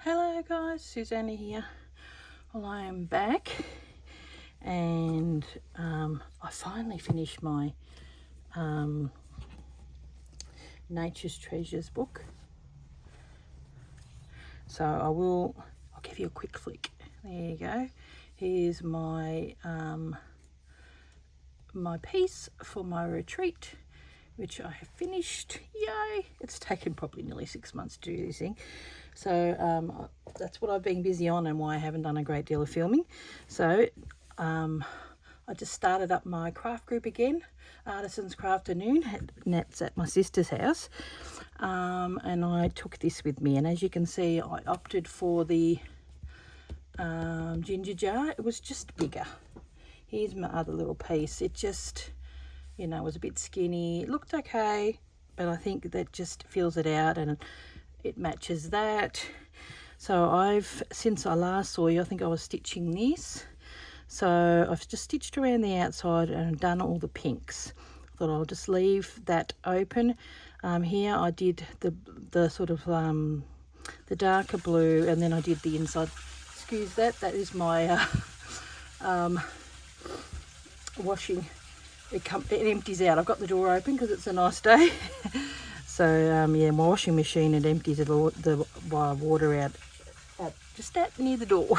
Hello guys, Susanna here. Well, I am back and I finally finished my Nature's Treasures book. So I'll give you a quick flick. There you go. Here's my my piece for my retreat, which I have finished. Yay! It's taken probably nearly 6 months to do this thing. So that's what I've been busy on and why I haven't done a great deal of filming. So I just started up my craft group again, Artisans Crafternoon, and that's at my sister's house. And I took this with me, and as you can see, I opted for the ginger jar. It was just bigger. Here's my other little piece. It just, you know, was a bit skinny. It looked okay, but I think that just fills it out and it matches that. So since I last saw you, I think I was stitching this. So I've just stitched around the outside and done all the pinks. I thought I'll just leave that open. Here I did the sort of the darker blue, and then I did the inside. Excuse that. That is my washing. It empties out. I've got the door open because it's a nice day. So yeah, my washing machine, it empties the water out just out near the door.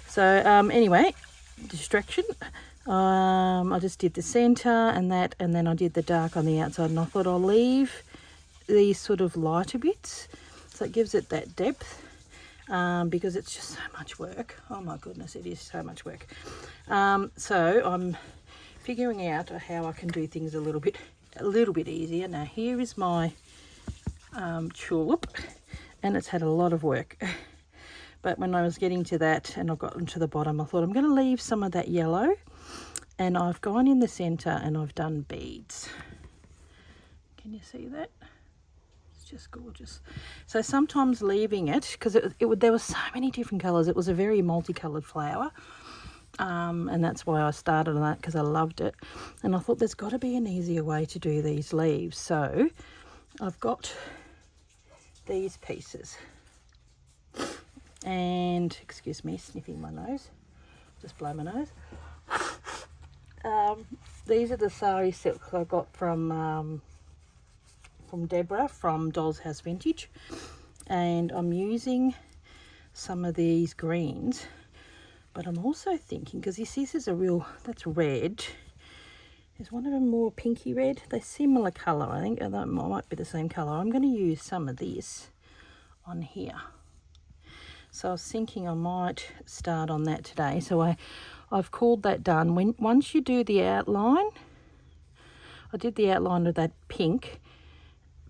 So anyway, distraction. I just did the centre and that, and then I did the dark on the outside, and I thought I'll leave these sort of lighter bits so it gives it that depth, because it's just so much work. Oh my goodness, it is so much work. So I'm figuring out how I can do things a little bit easier. Now here is my tulip, and it's had a lot of work. But when I was getting to that and I've gotten to the bottom, I thought I'm going to leave some of that yellow, and I've gone in the centre and I've done beads. Can you see that? It's just gorgeous. So sometimes leaving it, because there were so many different colours. It was a very multicoloured flower. And that's why I started on that, because I loved it. And I thought there's got to be an easier way to do these leaves. So I've got these pieces. And excuse me, sniffing my nose, just blow my nose. These are the sari silks I got from Deborah from Doll's House Vintage, and I'm using some of these greens, but I'm also thinking, because this is a real, that's red. Is one of them more pinky red? They're similar colour, I think. That might be the same colour. I'm going to use some of this on here. So I was thinking I might start on that today. So I've called that done. Once you do the outline, I did the outline of that pink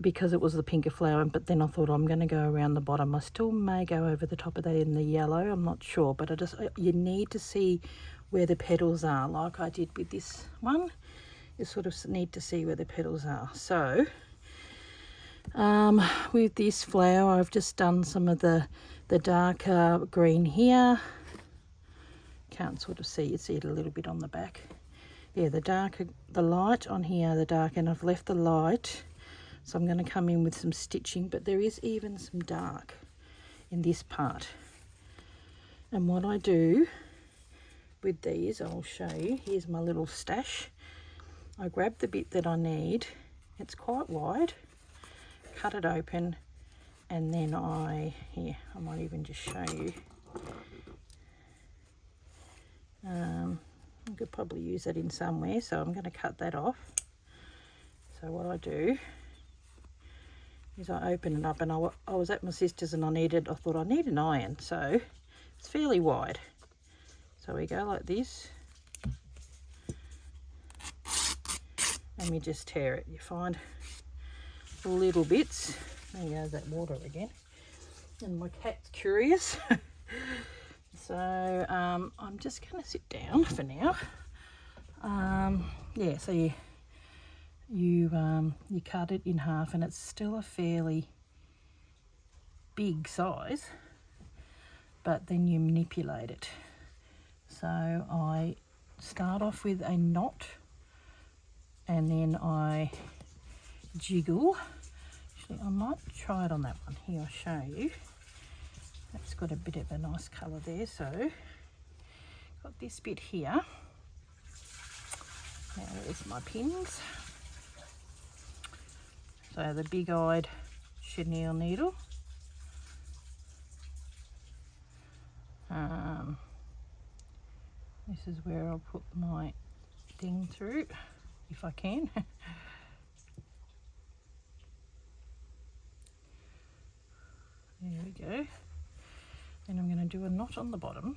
because it was the pinker flower, but then I thought I'm going to go around the bottom. I still may go over the top of that in the yellow, I'm not sure, but you need to see where the petals are, like I did with this one. You sort of need to see where the petals are. So with this flower, I've just done some of the darker green here. Can't sort of see, you see it a little bit on the back. Yeah, the light on here, the dark, and I've left the light. So I'm going to come in with some stitching, but there is even some dark in this part. And what I do with these, I'll show you. Here's my little stash. I grab the bit that I need. It's quite wide. Cut it open, and then I might even just show you. I could probably use that in somewhere, so I'm going to cut that off. So what I do is I open it up, and I was at my sister's and I thought I need an iron, so it's fairly wide. So we go like this, and we just tear it. You find little bits. There goes that water again, and my cat's curious. So I'm just going to sit down for now. Yeah, so you cut it in half, and it's still a fairly big size, but then you manipulate it. So I start off with a knot, and then I jiggle. Actually, I might try it on that one. Here, I'll show you. That's got a bit of a nice colour there. So got this bit here. Now there's my pins. So the big-eyed chenille needle. This is where I'll put my thing through, if I can. There we go. Then I'm going to do a knot on the bottom.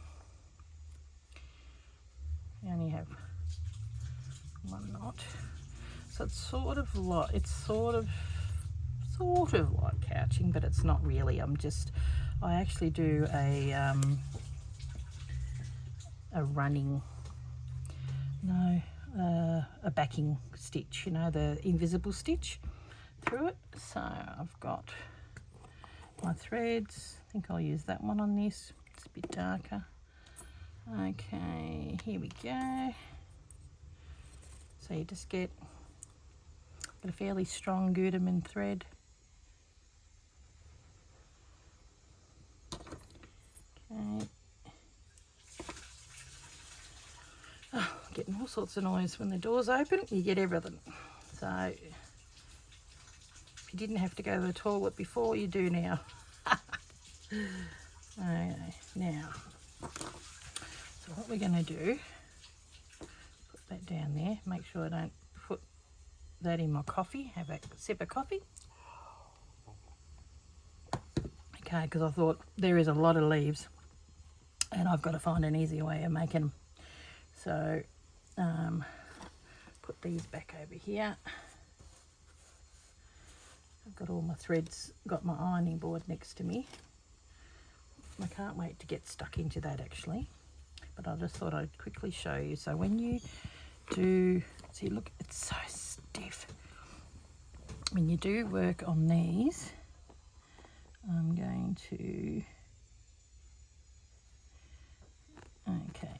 I only have one knot, so it's sort of like couching, but it's not really. I actually do a running, a backing stitch, you know, the invisible stitch through it. So I've got my threads. I think I'll use that one on this. It's a bit darker. Okay, here we go. So you just get a fairly strong Gutermann thread. Okay. Oh, getting all sorts of noise when the door's open. You get everything. So if you didn't have to go to the toilet before, you do now. Okay, now, so what we're going to do, put that down there, make sure I don't put that in my coffee, have a sip of coffee. Okay, because I thought there is a lot of leaves and I've got to find an easier way of making them. So, put these back over here. I've got all my threads, got my ironing board next to me. I can't wait to get stuck into that actually, but I just thought I'd quickly show you. So when you do, see, look, it's so stiff. When you do work on these, I'm going to, okay,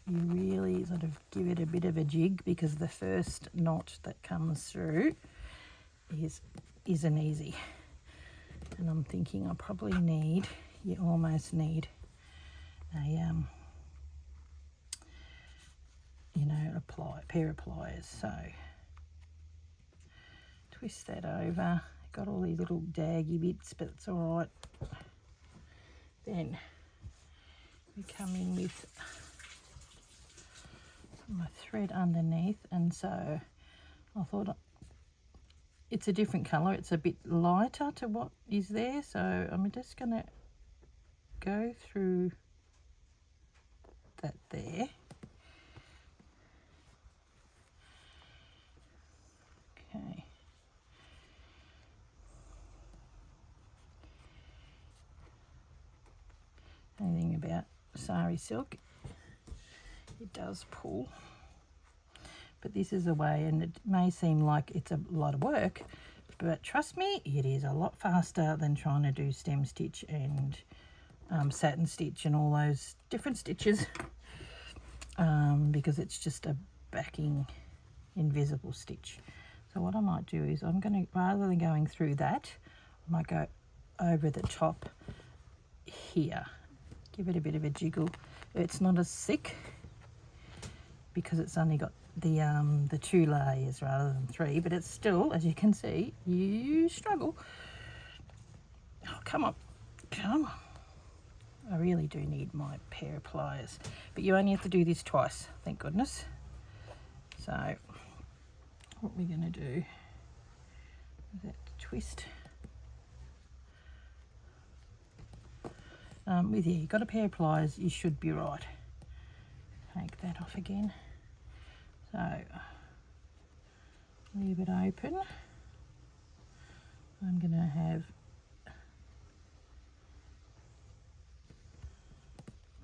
you really sort of give it a bit of a jig, because the first knot that comes through isn't easy. And I'm thinking I probably need, you almost need a, you know, a pair of pliers. So twist that over. Got all these little daggy bits, but it's all right. Then we come in with my thread underneath, and so I thought it's a different colour. It's a bit lighter to what is there, so I'm just going to go through that there. Okay. Anything about sari silk, it does pull, but this is a way, and it may seem like it's a lot of work, but trust me, it is a lot faster than trying to do stem stitch and satin stitch and all those different stitches, because it's just a backing invisible stitch. So what I might do is I'm going to, rather than going through that, I might go over the top here. Give it a bit of a jiggle. It's not as thick because it's only got the 2 layers rather than 3, but it's still, as you can see, you struggle. Oh, come on, come on. I really do need my pair of pliers, but you only have to do this twice, thank goodness. So what we're going to do is that twist. With you, you've got a pair of pliers, you should be right. Take that off again. So leave it open. I'm going to have,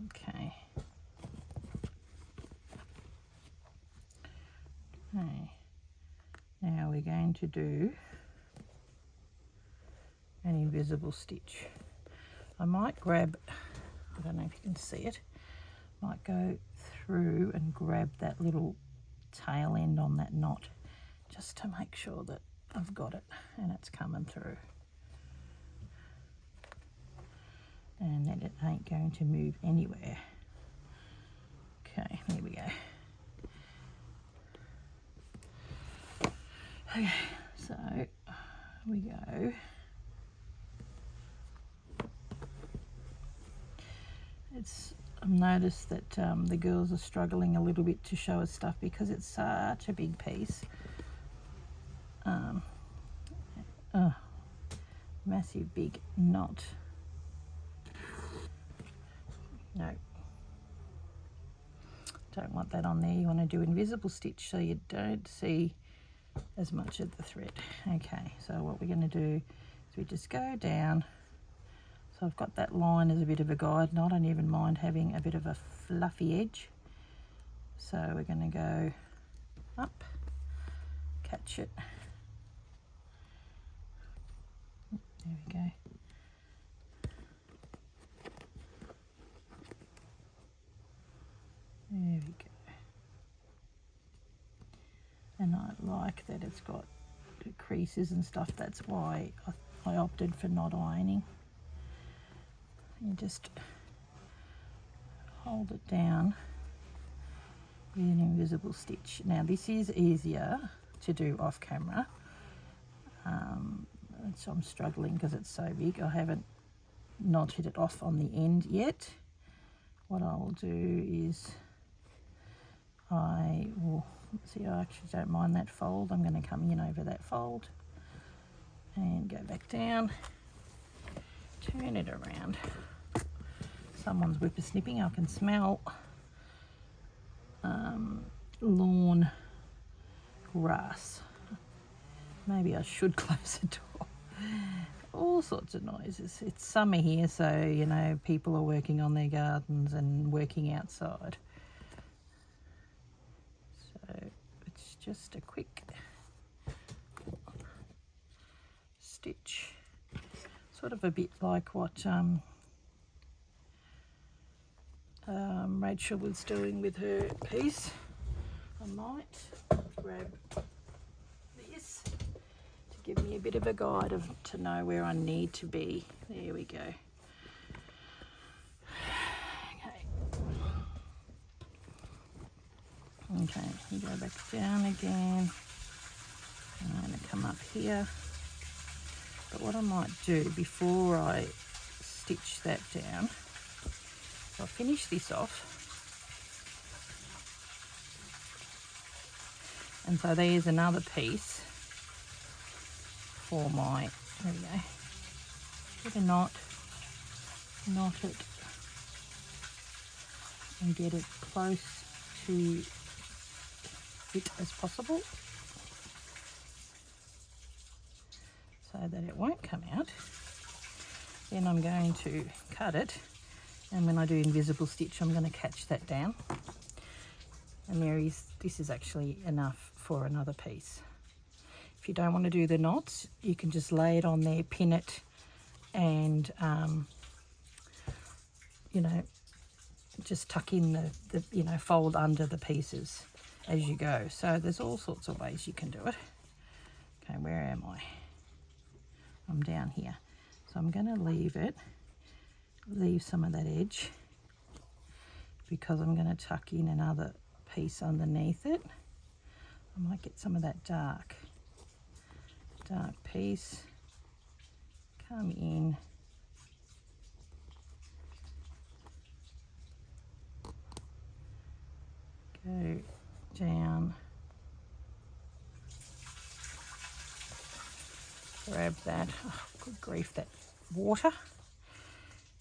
okay. Okay. Now we're going to do an invisible stitch. I might grab, I don't know if you can see it, might go through and grab that little tail end on that knot just to make sure that I've got it and it's coming through. and then it ain't going to move anywhere. Okay, there we go. Okay, so we go. I've noticed that the girls are struggling a little bit to show us stuff because it's such a big piece. Massive big knot. No, don't want that on there. You want to do invisible stitch so you don't see as much of the thread. Okay, so what we're going to do is we just go down. So I've got that line as a bit of a guide, and I don't even mind having a bit of a fluffy edge. So we're going to go up, catch it. There we go. There we go. And I like that it's got the creases and stuff. That's why I opted for not ironing. You just hold it down with an invisible stitch. Now this is easier to do off camera. So I'm struggling because it's so big. I haven't knotted it off on the end yet. What I will do is I actually don't mind that fold. I'm going to come in over that fold and go back down, turn it around. Someone's whippersnipping. I can smell lawn grass. Maybe I should close the door. All sorts of noises. It's summer here, so you know people are working on their gardens and working outside. So it's just a quick stitch, sort of a bit like what Rachel was doing with her piece. I might grab this to give me a bit of a guide to know where I need to be. There we go. Okay, you go back down again. I'm going to come up here. But what I might do before I stitch that down, I'll finish this off. And so there's another piece for my, there we go, get a knot it, and get it close to it as possible so that it won't come out. Then I'm going to cut it, and when I do invisible stitch I'm going to catch that down, and this is actually enough for another piece. If you don't want to do the knots, you can just lay it on there, pin it, and you know, just tuck in the you know, fold under the pieces as you go. So there's all sorts of ways you can do it. Okay, where am I? I'm down here. So I'm going to leave some of that edge, because I'm going to tuck in another piece underneath it. I might get some of that dark piece, come in, go down, grab that. Oh, good grief, that water.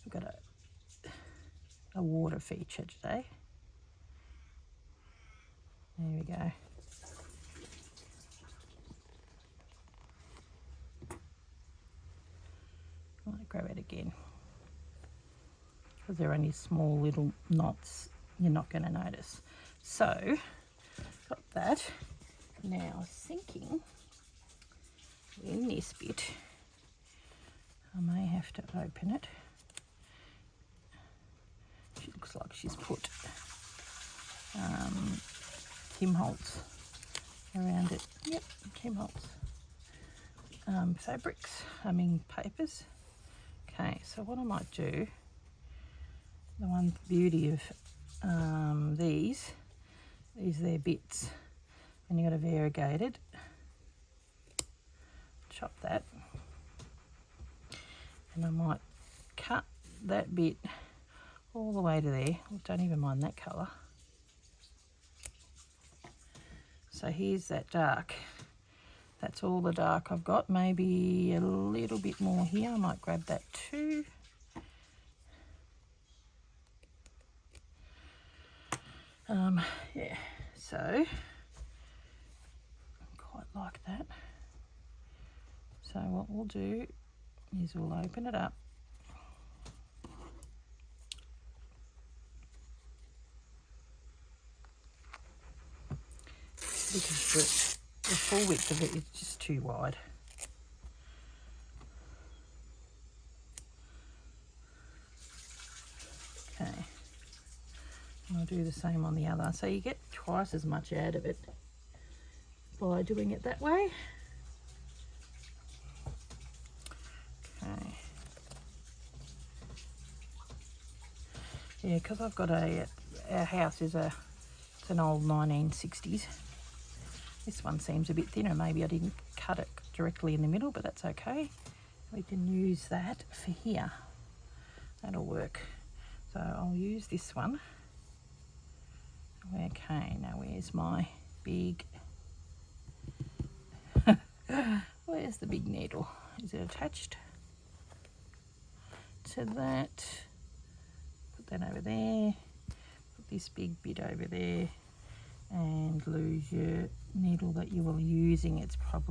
We've got a water feature today. There we go. I might grab it again, because they're only small little knots, you're not going to notice. So, got that. Now, I was thinking in this bit, I may have to open it. She looks like she's put Tim Holtz around it. Yep, Tim Holtz papers. Okay, so what I might do the one beauty of these is their bits. When you got a variegated, chop that, and I might cut that bit all the way to there. Don't even mind that colour. So here's that dark. That's all the dark I've got. Maybe a little bit more here. I might grab that too. Yeah, so quite like that. So what we'll do is we'll open it up. Because the full width of it is just too wide. Okay, and I'll do the same on the other. So you get twice as much out of it by doing it that way. Okay. Yeah, because I've got our house is it's an old 1960s. This one seems a bit thinner. Maybe I didn't cut it directly in the middle, but that's okay. We can use that for here. That'll work. So I'll use this one. Okay, now where's my big... Where's the big needle? Is it attached to that? Put that over there. Put this big bit over there. And lose your needle that you were using.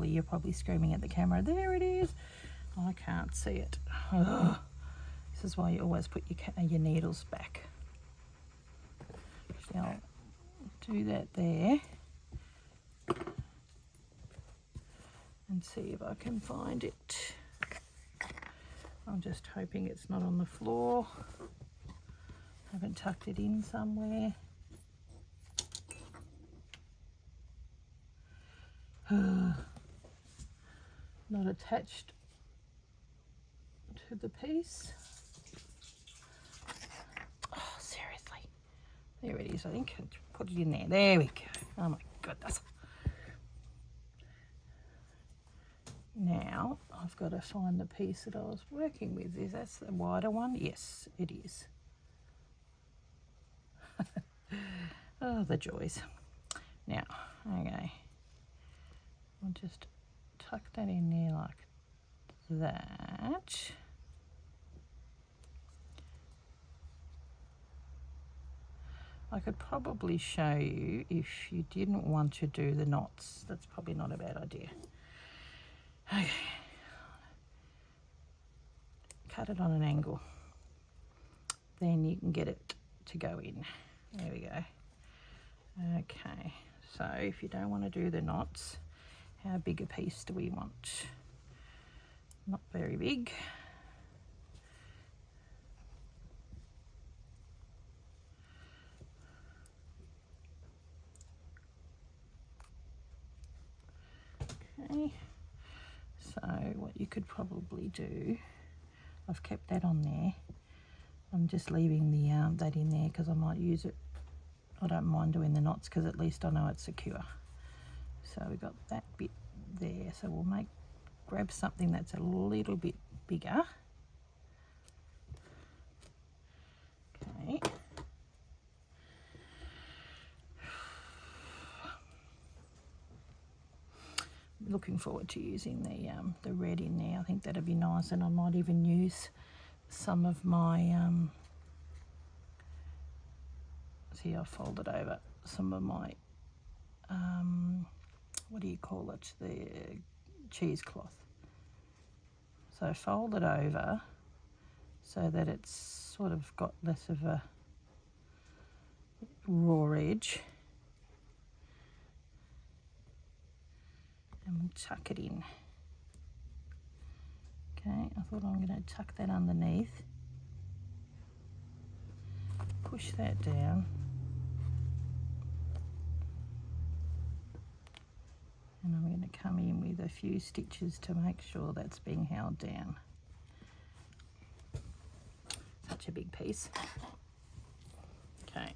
You're probably screaming at the camera. There it is. I can't see it. Ugh. This is why you always put your needles back. So I'll do that there and see if I can find it. I'm just hoping it's not on the floor. Haven't tucked it in somewhere. Not attached to the piece. Oh, seriously. There it is, I think. Put it in there. There we go. Oh my goodness. Now, I've got to find the piece that I was working with. Is that the wider one? Yes, it is. Oh, the joys. Now, okay. I'll just tuck that in there like that. I could probably show you if you didn't want to do the knots. That's probably not a bad idea. Okay. Cut it on an angle. Then you can get it to go in. There we go. Okay, so if you don't want to do the knots, how big a piece do we want? Not very big. Okay, so what you could probably do, I've kept that on there. I'm just leaving the that in there because I might use it. I don't mind doing the knots because at least I know it's secure. So we got that bit there. So we'll grab something that's a little bit bigger. Okay. Looking forward to using the red in there. I think that'd be nice, and I might even use some of my see, I'll fold it over some of my what do you call it, the cheesecloth. So fold it over so that it's sort of got less of a raw edge, and we'll tuck it in. Okay, I thought I'm going to tuck that underneath, push that down, and I'm going to come in with a few stitches to make sure that's being held down. Such a big piece. Okay,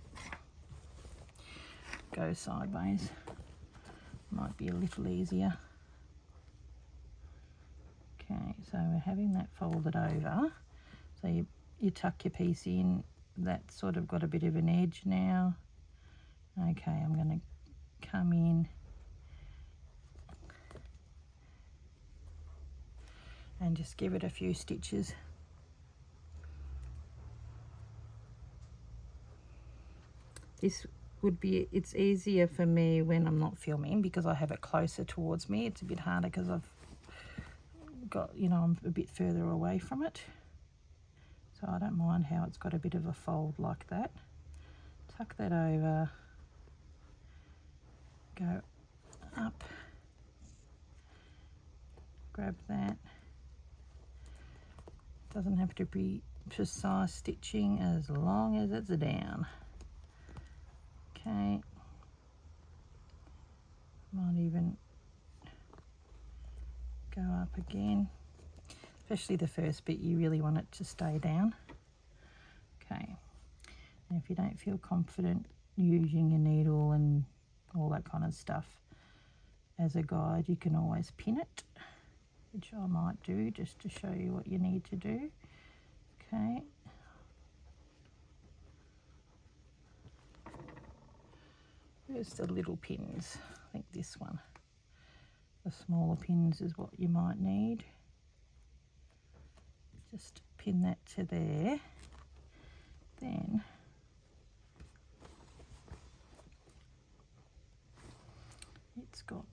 go sideways, might be a little easier. Okay, so we're having that folded over, so you tuck your piece in. That's sort of got a bit of an edge now. Okay, I'm going to come in and just give it a few stitches. This would be, it's easier for me when I'm not filming because I have it closer towards me. It's a bit harder because I've got, you know, I'm a bit further away from it. So I don't mind how it's got a bit of a fold like that. Tuck that over, go up, grab that. Doesn't have to be precise stitching as long as it's down. Okay, might even go up again, especially the first bit. You really want it to stay down. Okay, and if you don't feel confident using your needle and all that kind of stuff as a guide, you can always pin it, which I might do just to show you what you need to do. Okay, where's the little pins? I think this one. The smaller pins is what you might need. Just pin that to there. Then it's got,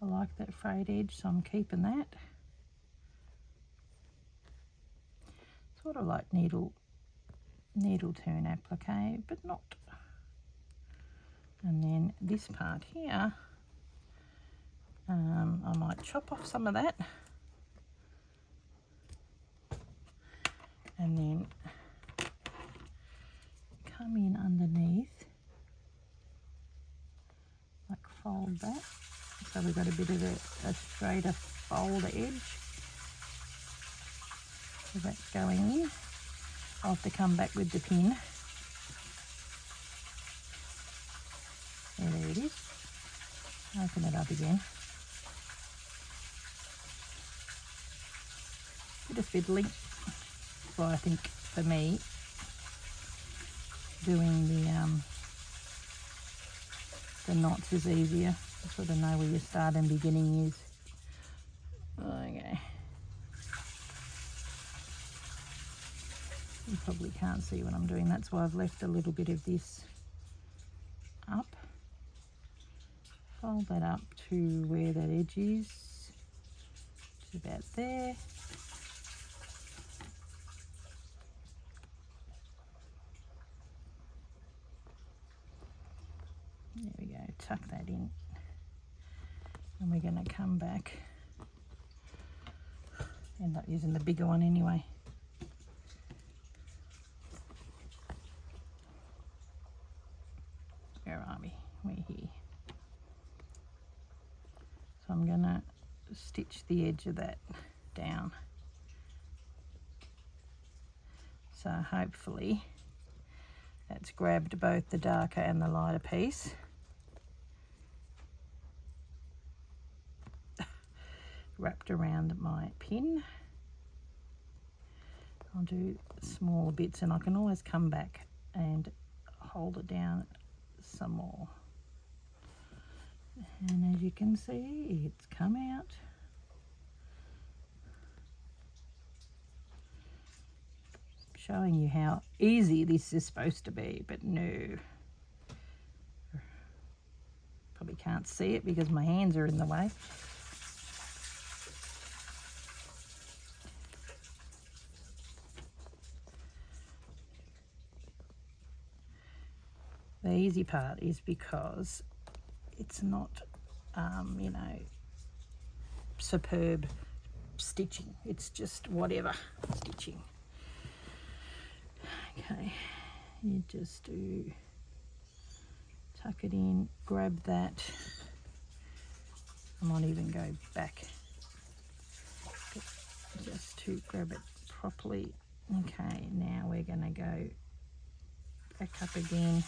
I like that frayed edge, so I'm keeping that. Sort of like needle turn applique, but not. And then this part here, I might chop off some of that and then come in underneath, like fold that, so we've got a bit of a straighter fold edge. So that's going in. I'll have to come back with the pin. There it is. Open it up again. Bit of fiddling. So I think for me, doing the knots is easier. You sort of know where your start and beginning is. Okay. You probably can't see what I'm doing. That's why I've left a little bit of this up. Fold that up to where that edge is. It's about there. There we go, tuck that in. And we're going to come back. End up using the bigger one anyway. Where are we? We're here. So I'm going to stitch the edge of that down. So hopefully that's grabbed both the darker and the lighter piece. Wrapped around my pin. I'll do smaller bits and I can always come back and hold it down some more. And as you can see, it's come out. Showing you how easy this is supposed to be, but no. Probably can't see it because my hands are in the way. The easy part is because it's not, you know, superb stitching. It's just whatever stitching. Okay, you just do tuck it in, grab that. I might even go back just to grab it properly. Okay, now we're going to go back up again.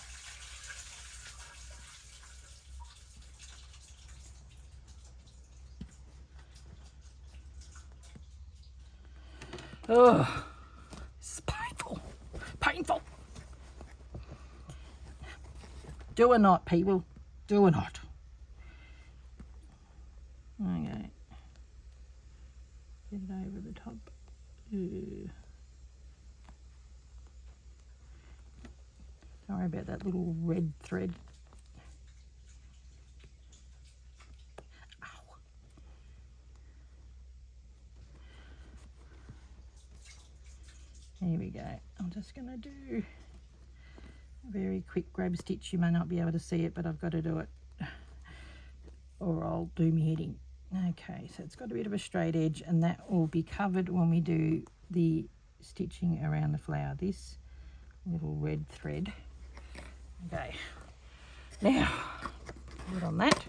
Oh, this is painful. Painful. Do or not, people. Do or not. Okay. Get it over the top. Ooh. Sorry about that little red thread. Ow. Here we go. I'm just going to do a very quick grab stitch. You may not be able to see it, but I've got to do it or I'll do my heading. Okay, so it's got a bit of a straight edge, and that will be covered when we do the stitching around the flower. This little red thread. Okay, now put on that.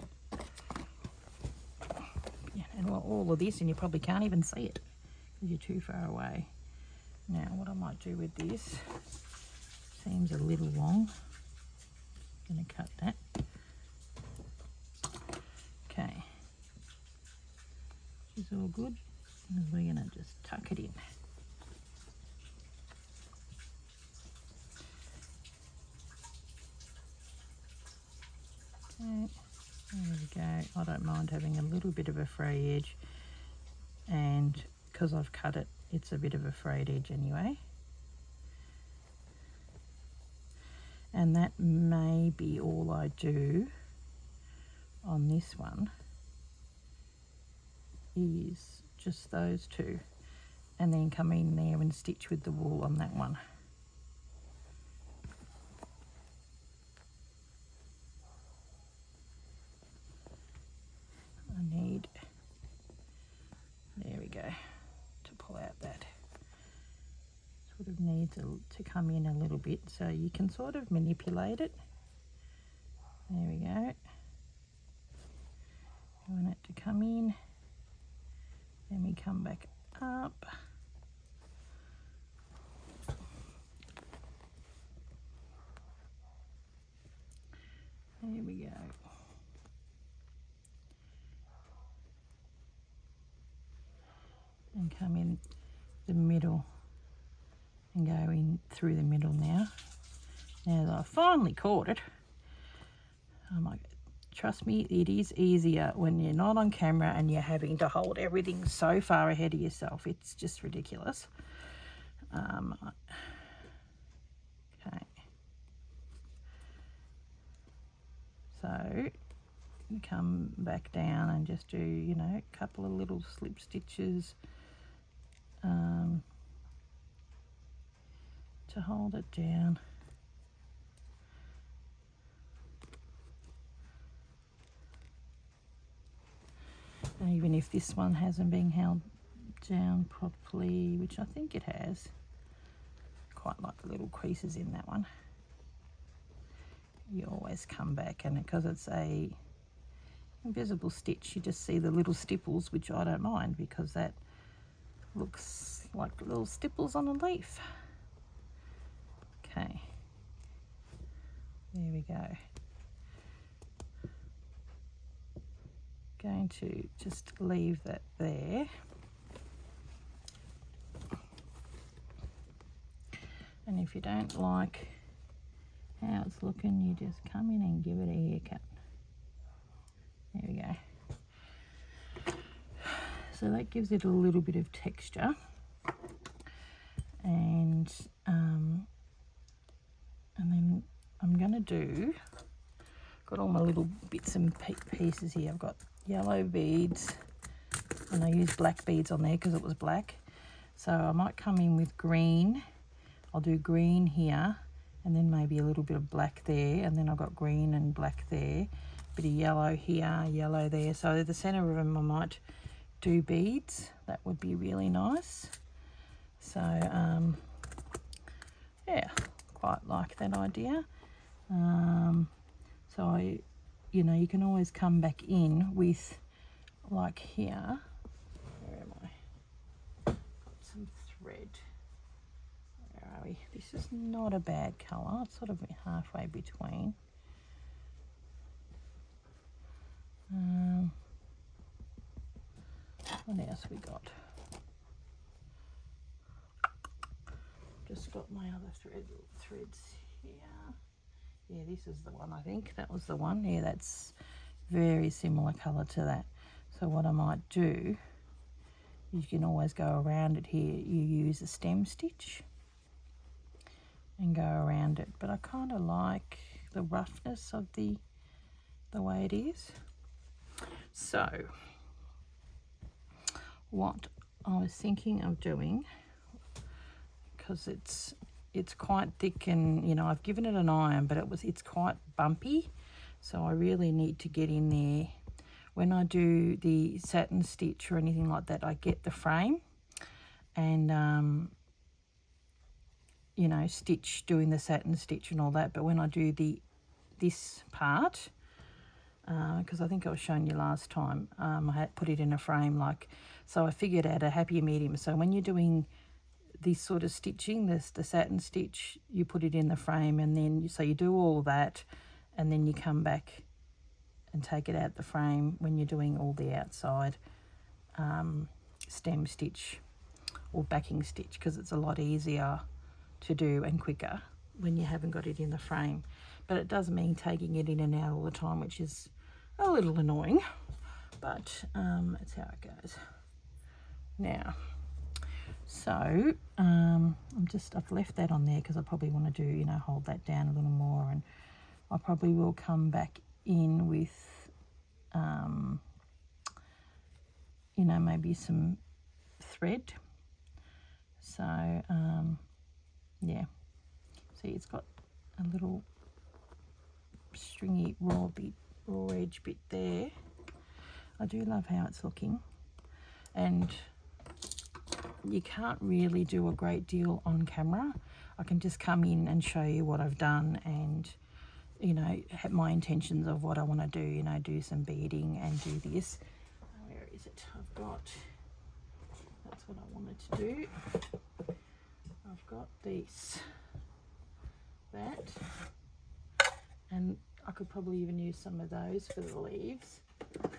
Yeah, and all of this, and you probably can't even see it because you're too far away. Now, what I might do with this, seems a little long. I'm going to cut that. Okay. It's all good. And we're going to just tuck it in. Okay, there we go. I don't mind having a little bit of a fray edge, and because I've cut it, it's a bit of a frayed edge anyway. And that may be all I do on this one, is just those two, and then come in there and stitch with the wool on that one. I need, there we go, to pull out that. Sort of needs to come in a little bit, so you can sort of manipulate it. There we go. You want it to come in, then we come back up. There we go. And come in the middle and go in through the middle now. Now that I've finally caught it, oh my God, trust me, it is easier when you're not on camera and you're having to hold everything so far ahead of yourself. It's just ridiculous. Okay. So you come back down and just do, you know, a couple of little slip stitches to hold it down. And even if this one hasn't been held down properly, which I think it has, quite like the little creases in that one, you always come back, and because it's a invisible stitch, you just see the little stipples, which I don't mind because that looks like little stipples on a leaf. Okay, there we go. Going to just leave that there. And if you don't like how it's looking, you just come in and give it a haircut. There we go. So that gives it a little bit of texture. And then I'm going to do, got all my little bits and pieces here. I've got yellow beads, and I used black beads on there because it was black. So I might come in with green. I'll do green here, and then maybe a little bit of black there, and then I've got green and black there, bit of yellow here, yellow there. So the center of them I might do beads. That would be really nice. So yeah, quite like that idea. So I, you know, you can always come back in with, like here, where am I? Some thread. Where Ferrari. This is not a bad colour. It's sort of halfway between. What else we got? Just got my other threads here. Yeah, this is the one, I think. That was the one. Yeah, that's very similar colour to that. So what I might do, you can always go around it here. You use a stem stitch and go around it. But I kind of like the roughness of the way it is. So what I was thinking of doing, because it's quite thick, and you know, I've given it an iron, but it's quite bumpy, so I really need to get in there. When I do the satin stitch or anything like that, I get the frame and you know, stitch, doing the satin stitch and all that. But when I do this part, because I think I was showing you last time, I had put it in a frame, like, so I figured out a happy medium. So when you're doing this sort of stitching, the satin stitch, you put it in the frame, and then so you do all that, and then you come back and take it out the frame when you're doing all the outside stem stitch or backing stitch, because it's a lot easier to do and quicker when you haven't got it in the frame. But it does mean taking it in and out all the time, which is a little annoying, but that's how it goes. Now, so I've left that on there because I probably want to do, you know, hold that down a little more, and I probably will come back in with you know, maybe some thread. So yeah, see, it's got a little stringy raw edge bit there. I do love how it's looking, and you can't really do a great deal on camera. I can just come in and show you what I've done, and you know, have my intentions of what I want to do, you know, do some beading and do this. Where is it? I've got, that's what I wanted to do. I've got this, that, and I could probably even use some of those for the leaves. But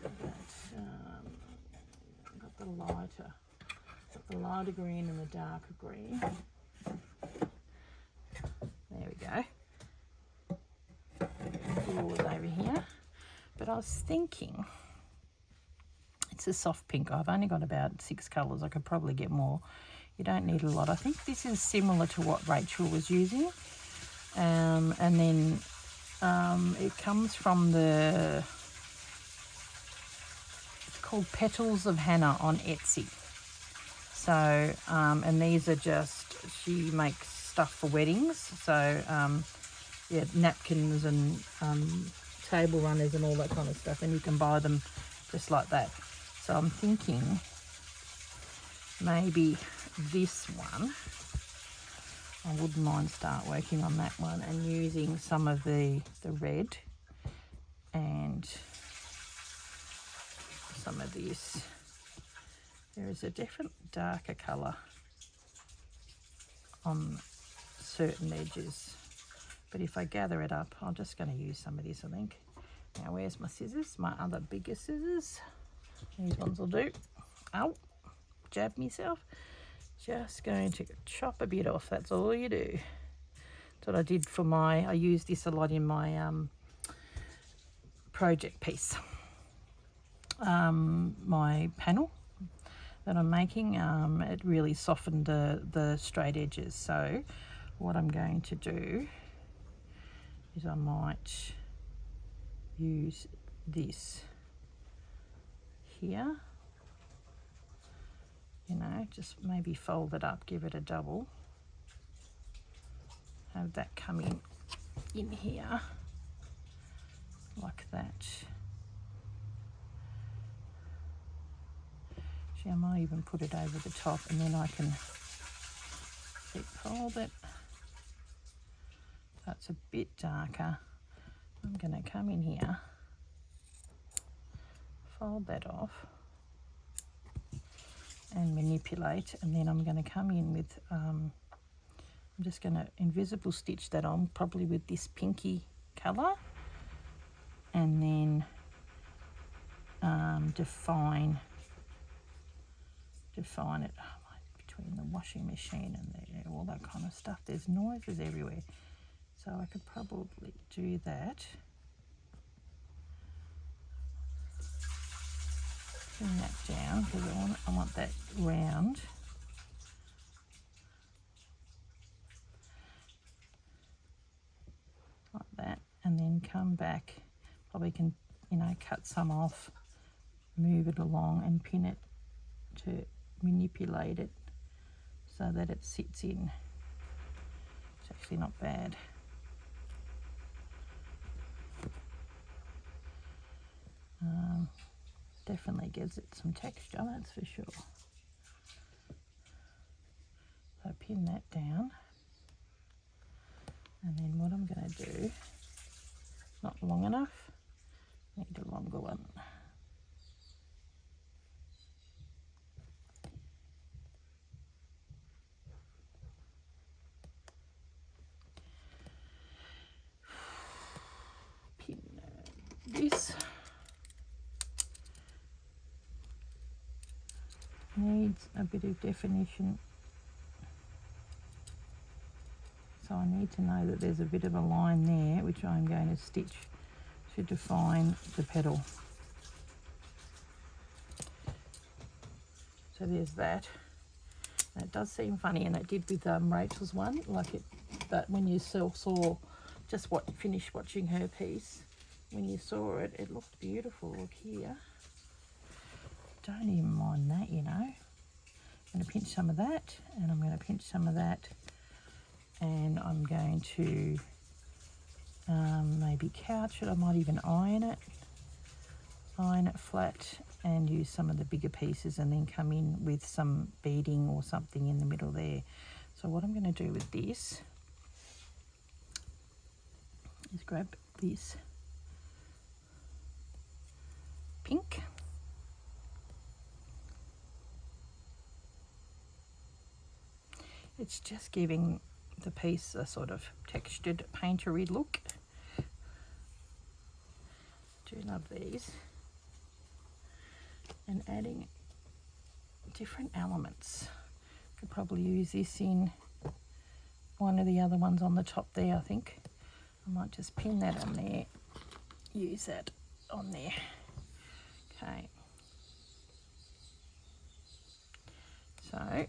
I've got the lighter green and the darker green. There we go. All over here. But I was thinking, it's a soft pink. I've only got about 6 colours. I could probably get more. You don't need a lot. I think this is similar to what Rachel was using. And then it comes from it's called Petals of Hannah on Etsy. So, and these are just, she makes stuff for weddings. So, yeah, napkins and table runners and all that kind of stuff, and you can buy them just like that. So I'm thinking maybe this one, I wouldn't mind start working on that one and using some of the red and some of this. There is a different darker colour on certain edges, but if I gather it up, I'm just going to use some of this, I think. Now, where's my scissors? My other bigger scissors. These ones will do. Ow, jab myself. Just going to chop a bit off. That's all you do. That's what I did for I use this a lot in my project piece. My panel that I'm making, it really softened the straight edges. So what I'm going to do is I might use this here, you know, just maybe fold it up, give it a double, have that come in here like that. Actually, I might even put it over the top, and then I can fold it. That's a bit darker. I'm going to come in here, fold that off and manipulate, and then I'm going to come in with I'm just going to invisible stitch that on, probably with this pinky colour, and then define it between the washing machine and all that kind of stuff. There's noises everywhere, so I could probably do that. Bring that down because I want that round. Like that, and then come back, probably can, cut some off, move it along and pin it to manipulate it so that it sits in. It's actually not bad. Definitely gives it some texture, that's for sure. So pin that down, and then what I'm going to do, not long enough, need a longer one. Pin this. Needs a bit of definition, so I need to know that there's a bit of a line there which I'm going to stitch to define the petal. So there's that. And it does seem funny, and it did with Rachel's one, but when you saw just finished watching her piece, when you saw it, it looked beautiful. Look here. Don't even mind that, I'm going to pinch some of that, and I'm going to pinch some of that, and I'm going to maybe couch it. I might even iron it flat, and use some of the bigger pieces, and then come in with some beading or something in the middle there. So what I'm going to do with this is grab this pink, it's just giving the piece a sort of textured paintery look. Do love these, and adding different elements. Could probably use this in one of the other ones on the top there. I think I might just pin that on there, use that on there. Okay, so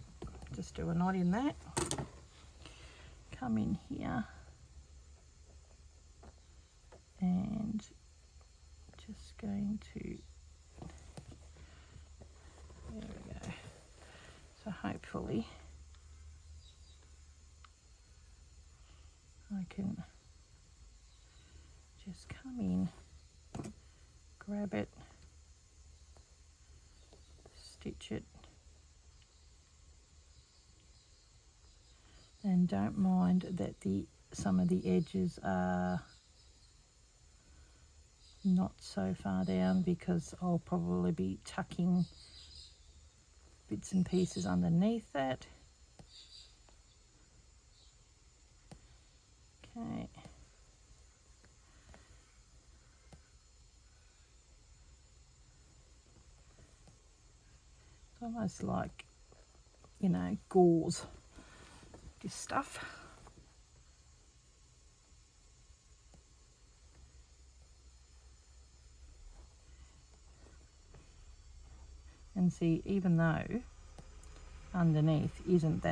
just do a knot in that, come in here and just going to, there we go. So hopefully I can just come in, grab it, stitch it, and don't mind that some of the edges are not so far down, because I'll probably be tucking bits and pieces underneath that. Okay. It's almost like, gauze, this stuff. And see, even though underneath isn't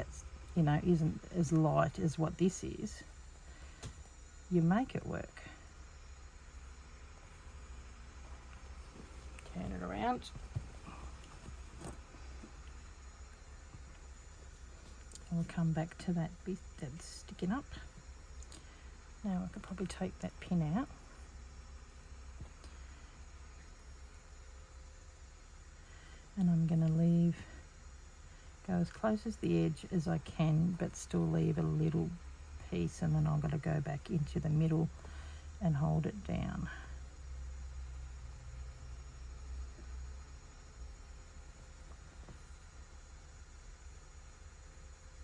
as light as what this is, you make it work. Turn it around. And we'll come back to that bit that's sticking up. Now I could probably take that pin out. And I'm going to go as close as the edge as I can, but still leave a little piece, and then I'm going to go back into the middle and hold it down.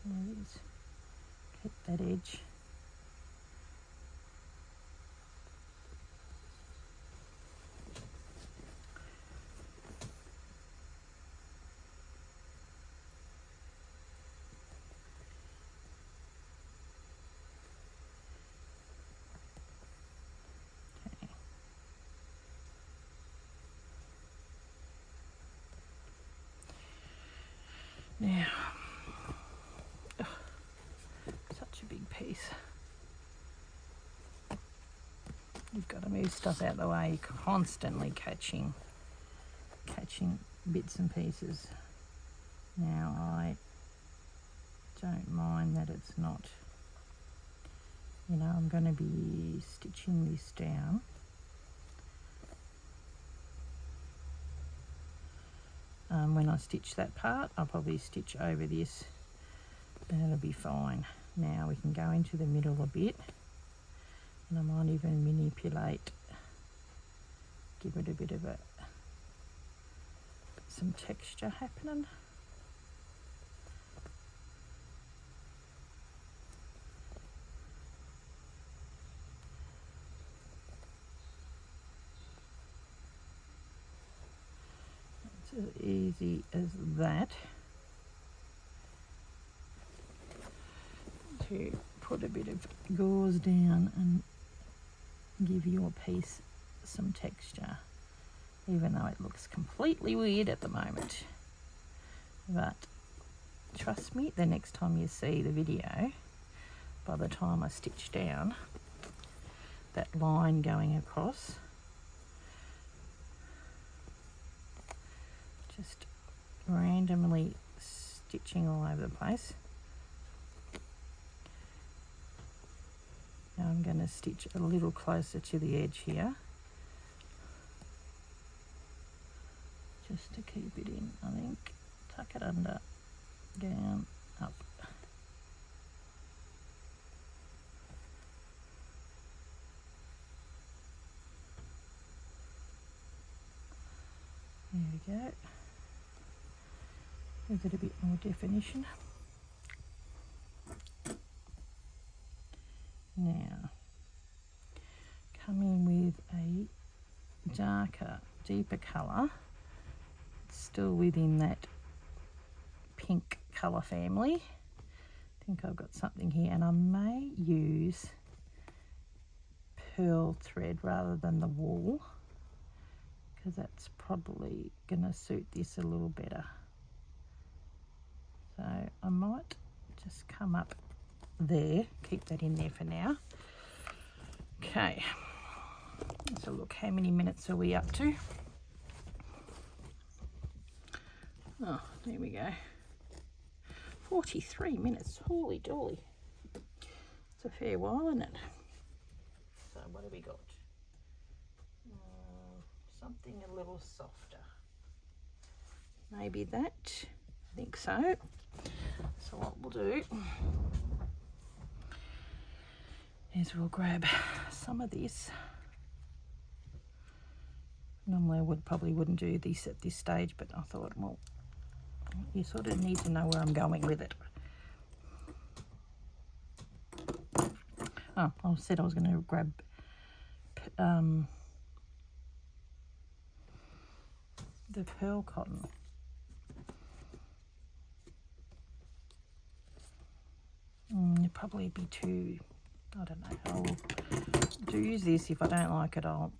There it is. Keep that edge. Now, such a big piece. You've got to move stuff out of the way. You're constantly catching bits and pieces. Now I don't mind that it's not, you know, I'm going to be stitching this down. When I stitch that part, I'll probably stitch over this and it'll be fine. Now we can go into the middle a bit, and I might even manipulate, give it a bit of some texture happening. It's as easy as that to put a bit of gauze down and give your piece some texture, even though it looks completely weird at the moment. But trust me, the next time you see the video, by the time I stitch down that line going across, just randomly stitching all over the place. Now I'm going to stitch a little closer to the edge here, just to keep it in, I think. Tuck it under, down, up. There we go. Give it a bit more definition. Now, come in with a darker, deeper colour, still within that pink colour family. I think I've got something here, and I may use pearl thread rather than the wool, because that's probably going to suit this a little better. So I might just come up there, keep that in there for now. Okay, so look, how many minutes are we up to? Oh, there we go. 43 minutes, holy dolly. It's a fair while, isn't it? So what have we got? Something a little softer. Maybe that, I think so. So what we'll do is we'll grab some of this. Normally I probably wouldn't do this at this stage, but I thought, well, you sort of need to know where I'm going with it. Oh, I said I was going to grab the pearl cotton. It'd probably be too, I don't know. I'll use this. If I don't like it, I'll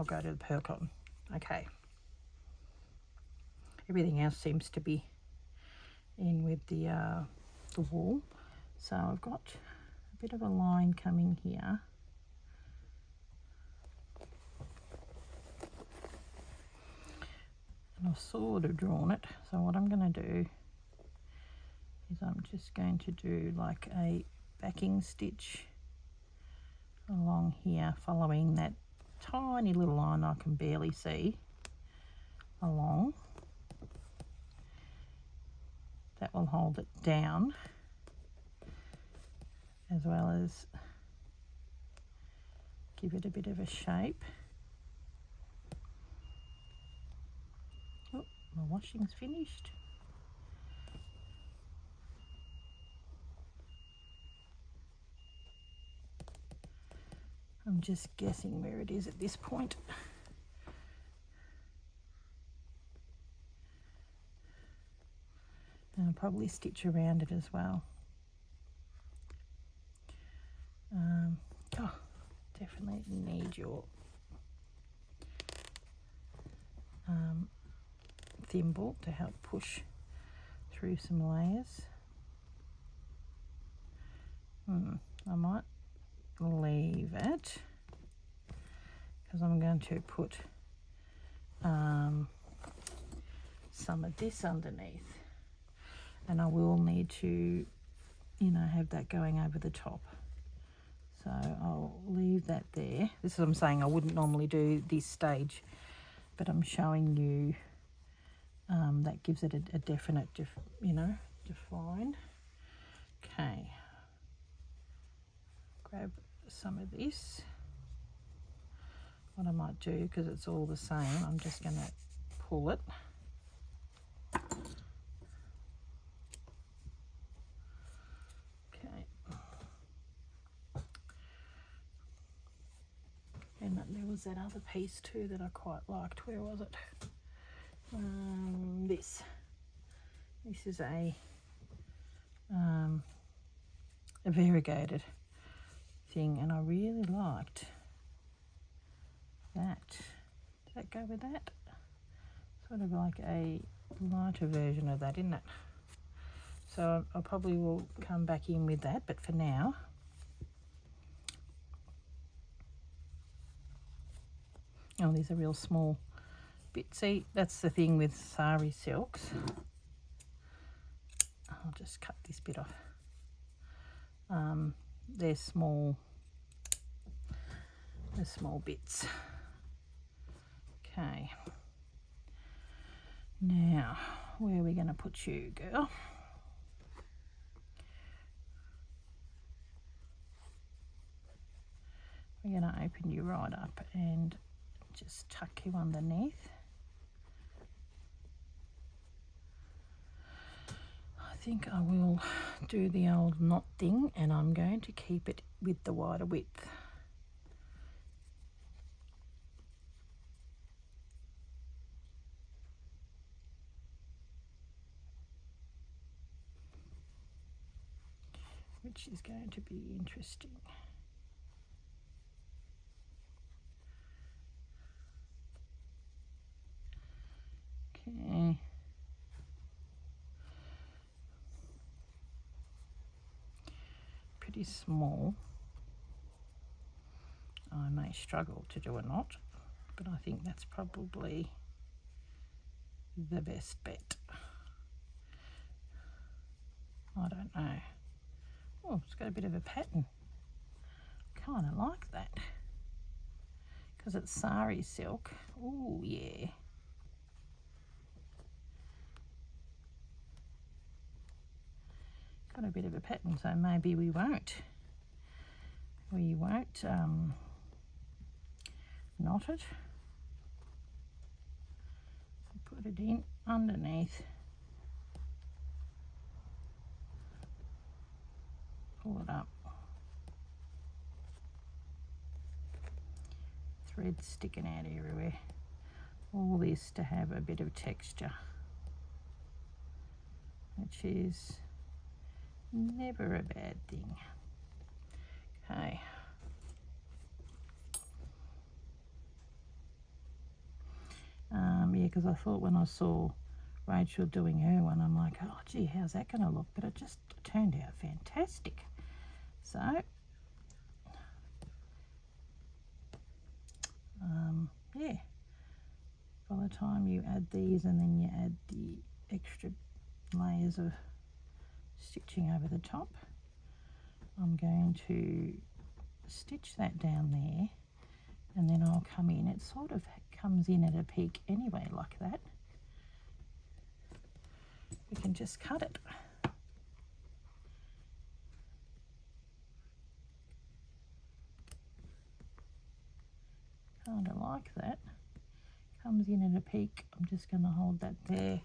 go to the pearl cotton. Okay. Everything else seems to be in with the wool. So I've got a bit of a line coming here. And I've sort of drawn it. So what I'm going to do is I'm just going to do like a backing stitch along here, following that tiny little line I can barely see along. That will hold it down, as well as give it a bit of a shape. Oh, my washing's finished. just guessing where it is at this point. And I'll probably stitch around it as well. Definitely need your thimble to help push through some layers. I might leave it because I'm going to put some of this underneath, and I will need to, you know, have that going over the top. So I'll leave that there. This is what I'm saying, I wouldn't normally do this stage, but I'm showing you that gives it a definite, define. Okay, grab some of this. What I might do, because it's all the same, I'm just going to pull it. Okay. And there was that other piece too that I quite liked. Where was it? This is a variegated thing, and I really liked that. Does that go with that? Sort of like a lighter version of that, isn't it? So I probably will come back in with that, but for now, oh, these are real small bits. See, that's the thing with sari silks. I'll just cut this bit off. They're small bits. Okay. Now, where are we going to put you, girl? We're going to open you right up and just tuck you underneath. I think I will do the old knot thing, and I'm going to keep it with the wider width. Which is going to be interesting. Okay. Pretty small. I may struggle to do a knot, but I think that's probably the best bet. I don't know. Oh, it's got a bit of a pattern. Kind of like that. Because it's sari silk. Oh, yeah. Got a bit of a pattern, so maybe we won't knot it. Put it in underneath. Pull it up. Thread sticking out everywhere. All this to have a bit of texture, which is never a bad thing. Okay. Yeah, because I thought when I saw Rachel doing her one, I'm like, oh gee, how's that going to look? But it just turned out fantastic. So, yeah, by the time you add these and then you add the extra layers of stitching over the top, I'm going to stitch that down there, and then I'll come in. It sort of comes in at a peak anyway, like that. We can just cut it. Kind of like that. Comes in at a peak. I'm just going to hold that there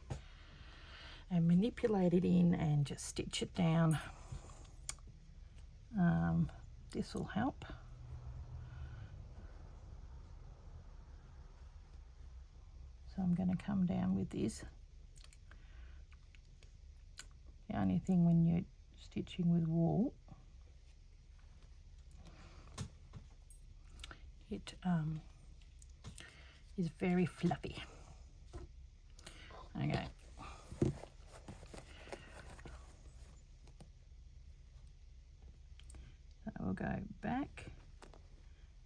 and manipulate it in and just stitch it down. This will help. So I'm going to come down with this. The only thing when you're stitching with wool, it is very fluffy. Okay. So we'll go back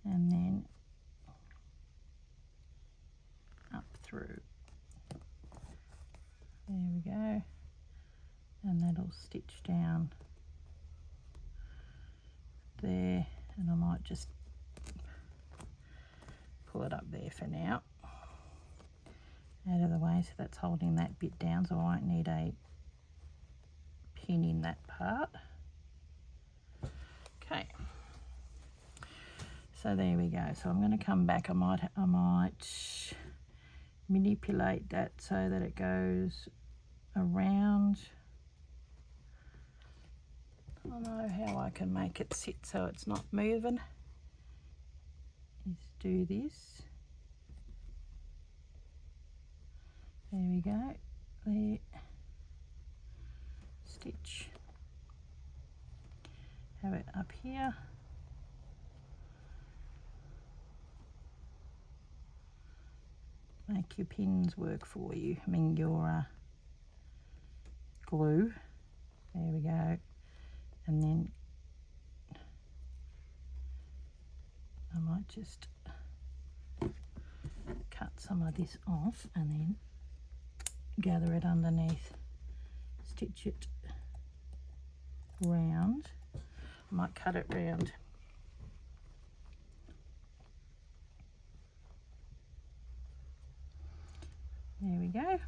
and then up through. There we go. And that'll stitch down there, and I might just pull it up there for now, out of the way, so that's holding that bit down, so I won't need a pin in that part. Okay, so there we go. So I'm going to come back. I might manipulate that so that it goes around. I know how I can make it sit so it's not moving. Is do this. There we go. There. Stitch. Have it up here. Make your pins work for you. I mean your glue. There we go. And then I might just cut some of this off and then gather it underneath, stitch it round. I might cut it round. There we go.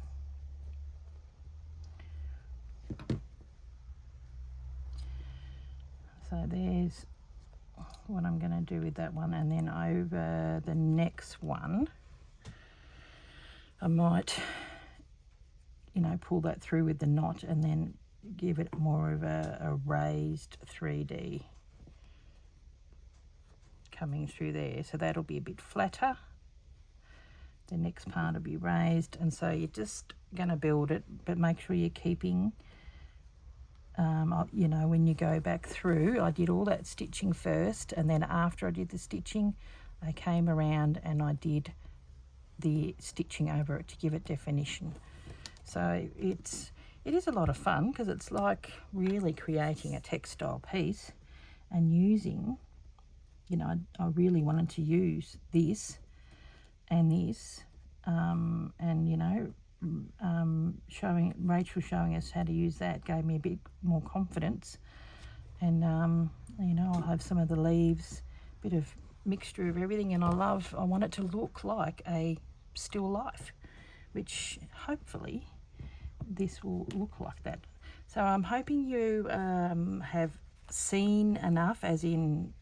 So there's what I'm going to do with that one, and then over the next one I might, you know, pull that through with the knot and then give it more of a raised 3D coming through there, so that'll be a bit flatter. The next part will be raised, and so you're just going to build it, but make sure you're keeping you know, when you go back through, I did all that stitching first, and then after I did the stitching I came around and I did the stitching over it to give it definition. So it is a lot of fun, because it's like really creating a textile piece and using, you know, I really wanted to use this and this, and you know, Rachel showing us how to use that gave me a bit more confidence. And you know, I'll have some of the leaves, bit of mixture of everything, and I want it to look like a still life, which hopefully this will look like that. So I'm hoping you have seen enough, as in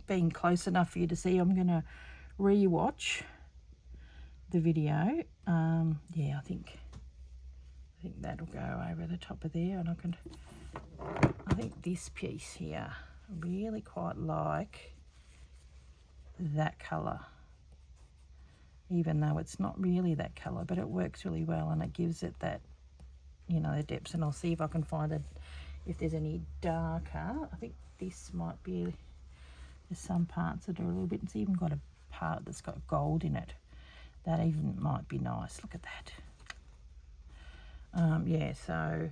being close enough for you to see. I'm going to re-watch the video. Yeah, I think that'll go over the top of there, and I think this piece here, I really quite like that colour, even though it's not really that colour, but it works really well, and it gives it that, you know, the depths. And I'll see if I can find it, if there's any darker. I think this might be, there's some parts that are a little bit, it's even got a part that's got gold in it. That even might be nice. Look at that. Yeah, so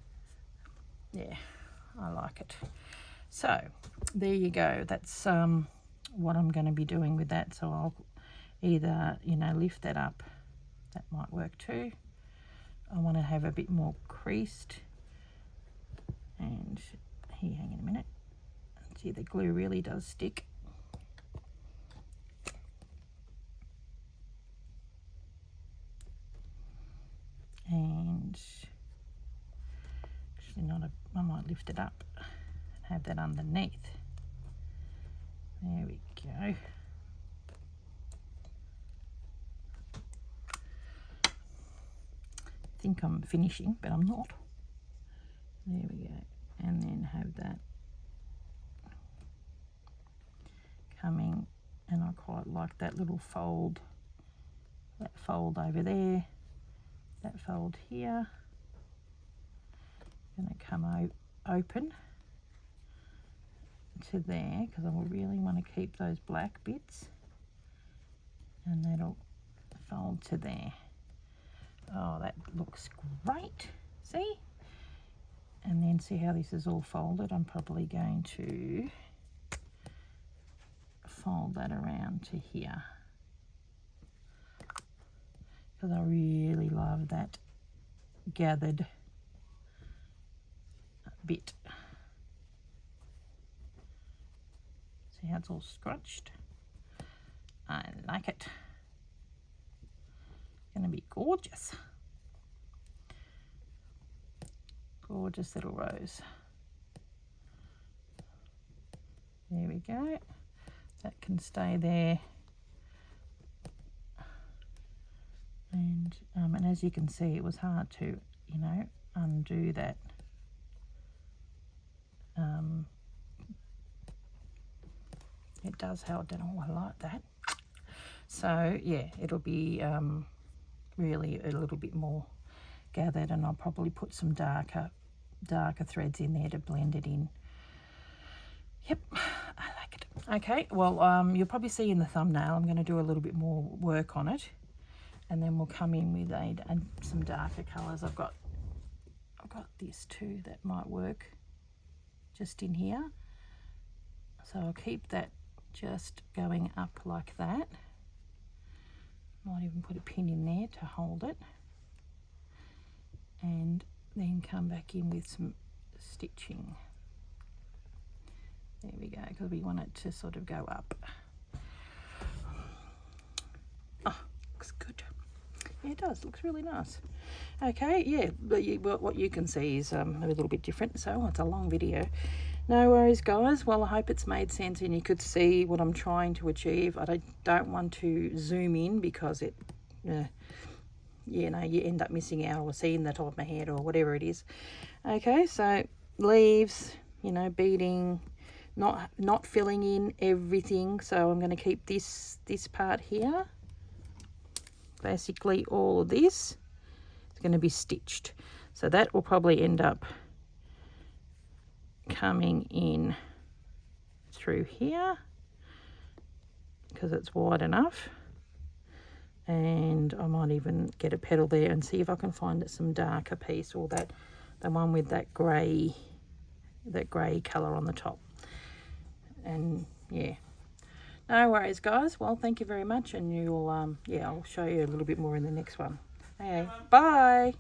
yeah, I like it. So there you go. That's what I'm going to be doing with that. So I'll either, you know, lift that up. That might work too. I want to have a bit more creased. And here, hang on a minute. See, the glue really does stick. And actually I might lift it up and have that underneath. There we go. I think I'm finishing, but I'm not. There we go. And then have that coming, and I quite like that little fold that fold over there, that fold here. Going to come open to there because I really want to keep those black bits, and that'll fold to there. Oh, that looks great. See? And then see how this is all folded. I'm probably going to fold that around to here because I really love that gathered bit. See how it's all scrunched? I like it. Gonna be gorgeous. Gorgeous little rose. There we go. That can stay there. And as you can see, it was hard to, you know, undo that. It does help. Oh, I like that. So yeah, it'll be really a little bit more gathered, and I'll probably put some darker threads in there to blend it in. Yep, I like it. Okay, well, you'll probably see in the thumbnail I'm going to do a little bit more work on it, and then we'll come in with some darker colours. I've got this too that might work just in here, so I'll keep that just going up like that. Might even put a pin in there to hold it, and then come back in with some stitching. There we go, because we want it to sort of go up. Oh, looks good. Yeah, it does. Looks really nice. Okay, yeah, but what you can see is a little bit different, so it's a long video. No worries, guys. Well, I hope it's made sense and you could see what I'm trying to achieve. I don't want to zoom in because it, you know, you end up missing out or seeing the top of my head or whatever it is. Okay, so leaves, you know, beading, not filling in everything. So I'm going to keep this part here. Basically, all of this is going to be stitched. So that will probably end up coming in through here because it's wide enough, and I might even get a petal there and see if I can find some darker piece, or the one with that grey colour on the top. And yeah, no worries, guys. Well, thank you very much, and you'll yeah, I'll show you a little bit more in the next one. Okay, bye.